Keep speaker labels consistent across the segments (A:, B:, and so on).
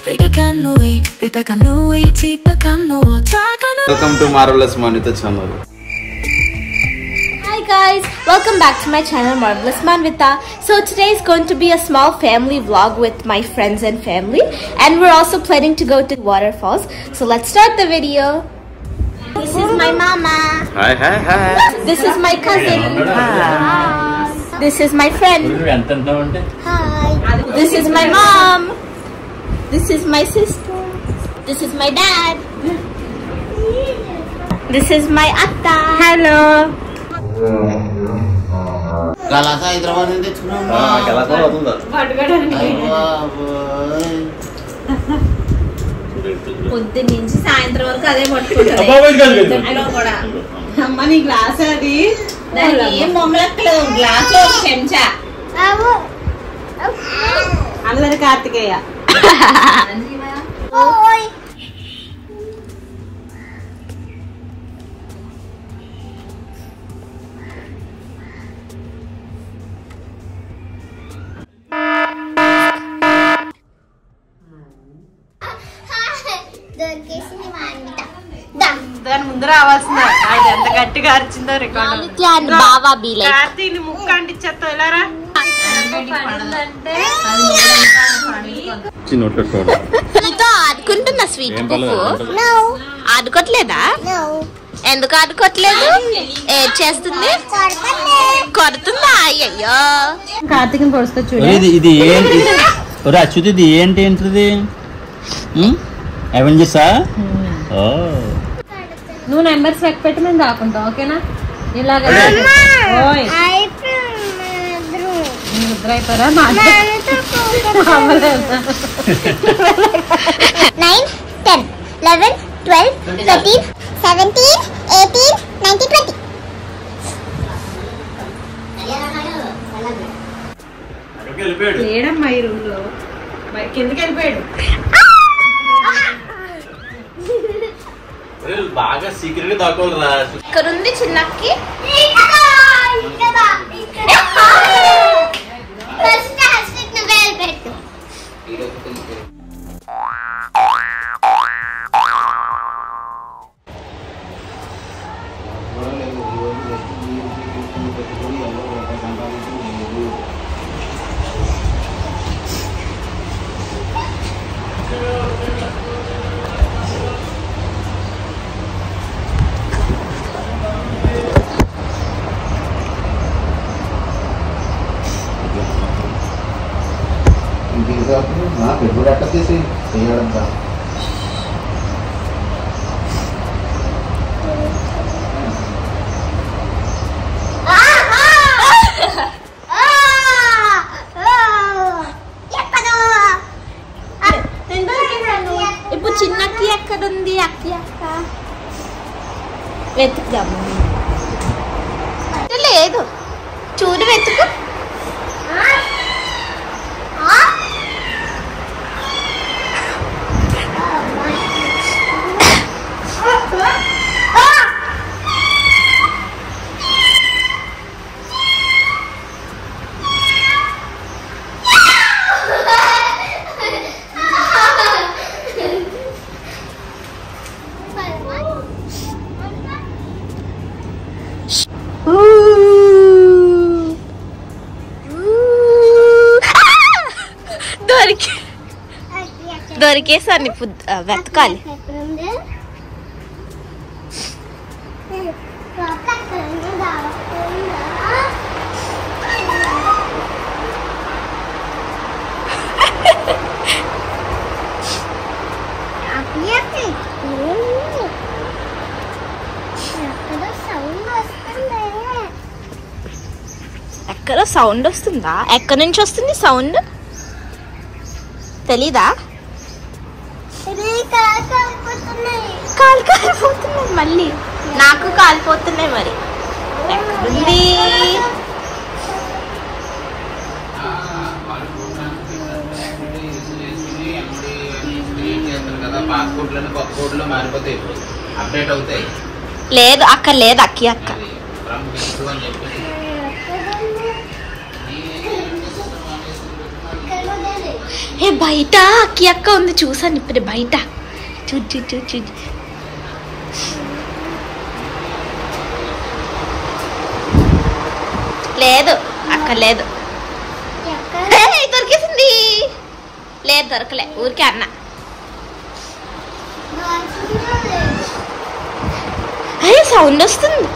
A: Welcome to Marvelous Manvita channel.
B: Hi guys, welcome back to my channel Marvelous Manvita. So today is going to be a small family vlog with my friends and family, and we're also planning to go to waterfalls. So let's start the video. This is my mama.
A: Hi.
B: This is my cousin. Hi. This is my friend. Hi. This is my mom. This is my sister. This is my dad. This is my atta. Hello.
C: Galasa Hyderabad నుండి తెచ్చుకున్నాం.
A: Galasa వస్తుందా?
B: పట్టుకోడానికి. పొద్దున్న నుంచి సాయంత్రం వరకు అదే పట్టుకుంటారు. అమ్మ నీ గ్లాస్ అది దానికి ఏం బొమ్మలక్కలేదు, గ్లాస్ లో ఒక చెంచా. అందరి కార్తికేయ. దాని ముందు రావాల్సిన అది ఎంత గట్టిగా అరిచిందో రికార్డు. కార్తీని ముక్క అంటించేస్తావు ఇలారా. ఆడుకుంటున్నా స్వీట్ ఆడుకోవట్లేదా? ఎందుకు ఆడుకోవట్లేదు? ఏం చేస్తుంది? కొడుతుందా? అయ్యో కార్తీక్ పొడుస్తా చూడు.
C: ఇది ఏంటి అచ్యుతి? ఇది ఏంటిది? అవెంజర్సా?
B: నువ్వు నెంబర్స్ లెక్క పెట్టి మేము దాకుంటాం, ఓకేనా? ఇలాగా ముద్ర అయిపోయారా?
D: 9, 10, 11, 12, 13, 17, 18, 19, 20.
B: లేడమ్మా ఈ రూమ్ లో, కిందకి వెళ్ళిపోయాడు.
A: బాగా సీక్రెట్ గా దాక్కోరా.
B: ఇక్కడ ఉంది చిన్నకి. ఇప్పుడు చిన్నకి ఎక్కడుంది? అక్క వెతుకుదాము. లేదు చూడు, వెతుకు. దొరికేసాను. ఇప్పుడు వెతకాలి. ఎక్కడ సౌండ్ వస్తుందా? ఎక్కడి నుంచి వస్తుంది సౌండ్ తెలీదా? కాలు కాలిపోతున్నాయి, మళ్ళీ నాకు కాలిపోతున్నాయి. మరి ఎక్కడుంది? లేదు అక్క, లేదు అక్కి అక్క. ఏ బయట అక్కి అక్క ఉంది చూసాను ఇప్పుడు బయట. చూడు. లేదు అక్క లేదు. దొరికేసింది. లేదు దొరకలే ఊరికే అన్న. అయ్యే సౌండ్ వస్తుంది.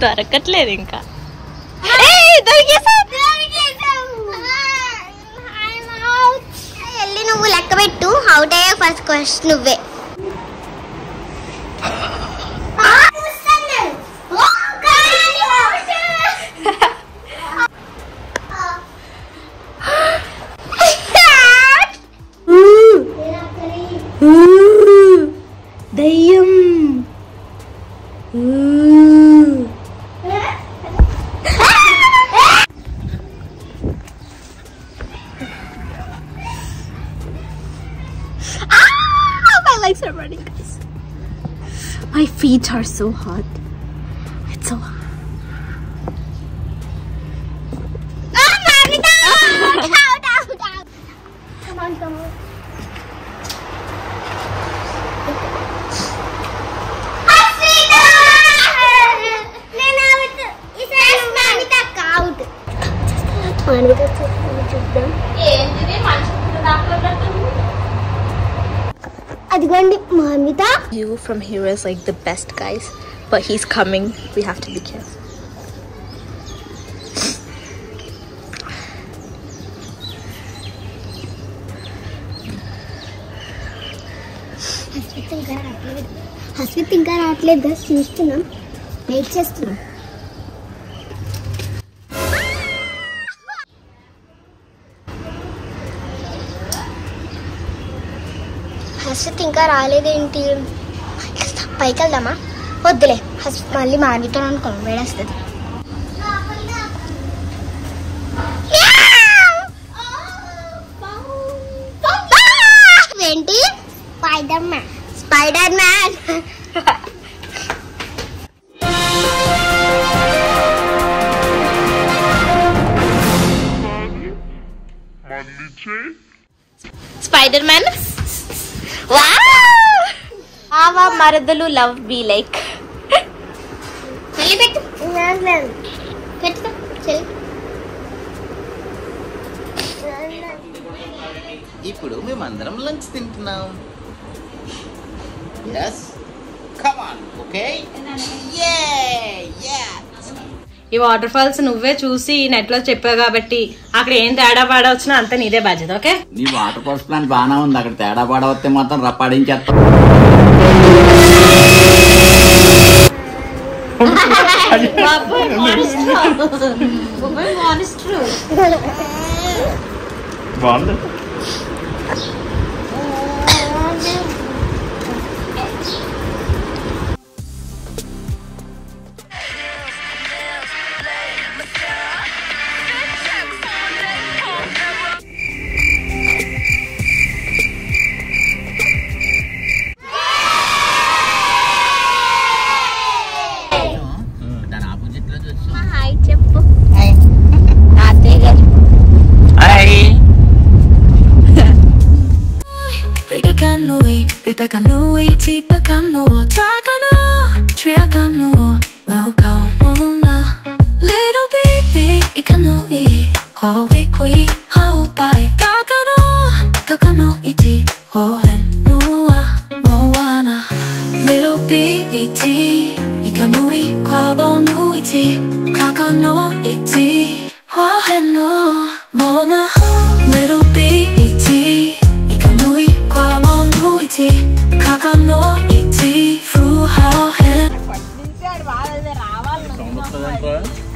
B: దొరకట్లేదు ఇంకా.
D: వెళ్ళి నువ్వు లెక్క పెట్టు. అవుట్ అయ్యా ఫస్ట్ క్వశ్చన్ నువ్వే.
B: దయ్యం. My legs are burning, guys. My feet are so hot. It's so hot.
D: Come on. అదిగోండి Manvitha.
B: View from here is like the best, guys, but he's coming. We have to be careful.
D: హస్విత్ ఇంకా రావట్లేదు. చూస్తున్నాం, wait చేస్తున్నాం. హస్విత్ ఇంకా రాలేదేంటి? పైకి వెళ్దామా? వద్దులే, మళ్ళీ మాన్వితో అనుకో వేడేస్తుంది. ఏంటి? Spider Man.
B: Spider Man. ఆవా మరదలు లవ్ బీ లైక్.
D: మళ్ళీ పెట్టు. పెట్టుకో చెల్లి.
E: ఇప్పుడు మేమందరం లంచ్ తింటున్నాం. yes come on okay yeah
F: ఈ వాటర్ ఫాల్స్ నువ్వే చూసి నెట్ లో చెప్పావు కాబట్టి అక్కడ ఏం తేడా పాడా వచ్చినా అంతా నీదే బాధ్యత. ఓకే,
E: నీ వాటర్ ఫాల్స్ ప్లాన్ బాగానే ఉంది. అక్కడ తేడా పాడా వస్తే మాత్రం రప్పాడించేస్తాం.
C: బాగుంది.
E: దాని ఆపోజిట్ లో చూసి
B: హాయ్ చెప్పు. తాతయ్య గారు.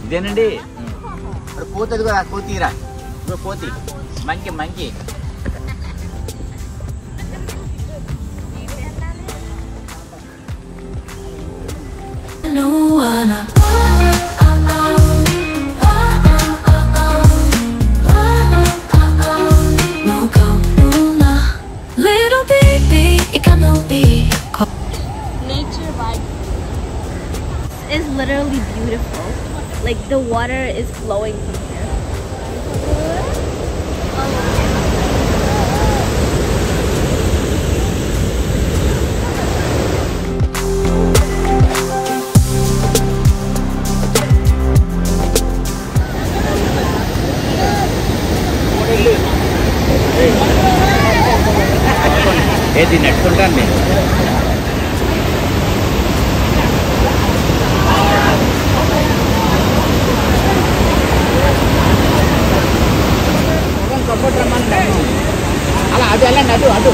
E: ఇదేనండి ఇప్పుడు పోతుంది కూడా. పోతీరా ఇప్పుడు పోతి మంకి మంకి.
B: Nature vibe is literally beautiful. water is flowing from here.
E: ఏది నెట్టుకుంటాను నేను సపోర్ట్ రమ్మని అలా అది వెళ్ళండి అటు అటు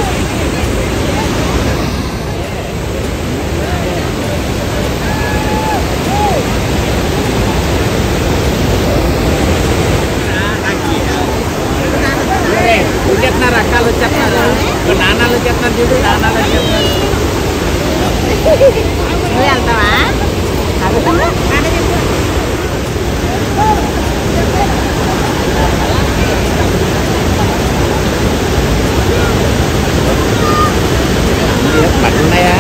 E: వచ్చేస్తున్నారు అక్కలు వచ్చేస్తున్నారు నాన్నలు వచ్చేస్తున్నారు చూడు నాన్నలు వచ్చేస్తున్నారు నువ్వు వెళ్తావా అడుగుతావా పట్టున్నాయా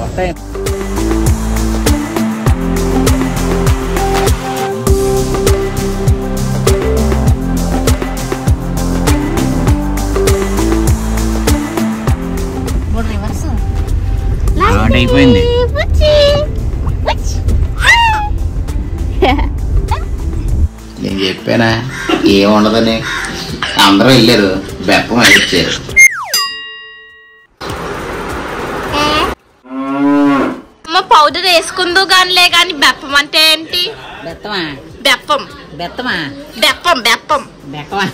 E: వస్తాయి అయిపోయింది నేను చెప్పానా ఏముండదని అందరూ వెళ్ళారు బెప్పం వచ్చారు
B: పౌడర్ వేసుకుందో గానిలే గాని బెప్పం అంటే ఏంటి
G: బెత్తమా
B: బెప్పం
G: బెత్తమా
B: బెప్పం బెప్పం
G: బెక్కమా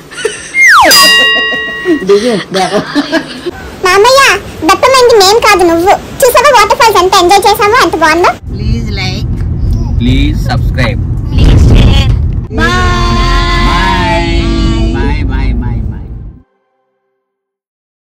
D: మామయ్య బెప్పం అంటే నేను కాదు నువ్వు చూసావా వాటర్ ఫాల్స్ ఎంత ఎంజాయ్ చేసామో ఎంత బాగుందో
G: ప్లీజ్ లైక్
E: ప్లీజ్ సబ్స్క్రైబ్